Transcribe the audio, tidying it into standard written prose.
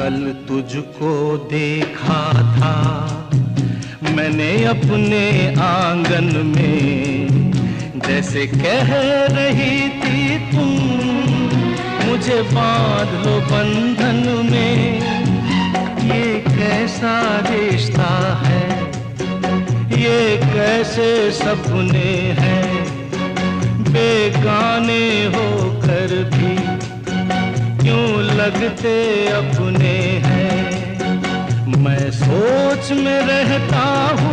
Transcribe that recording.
कल तुझको देखा था मैंने अपने आंगन में, जैसे कह रही थी तुम मुझे बांध लो बंधन में। ये कैसा रिश्ता है, ये कैसे सपने हैं, बेगाने होकर भी क्यों लगते अपने हैं। मैं सोच में रहता हूँ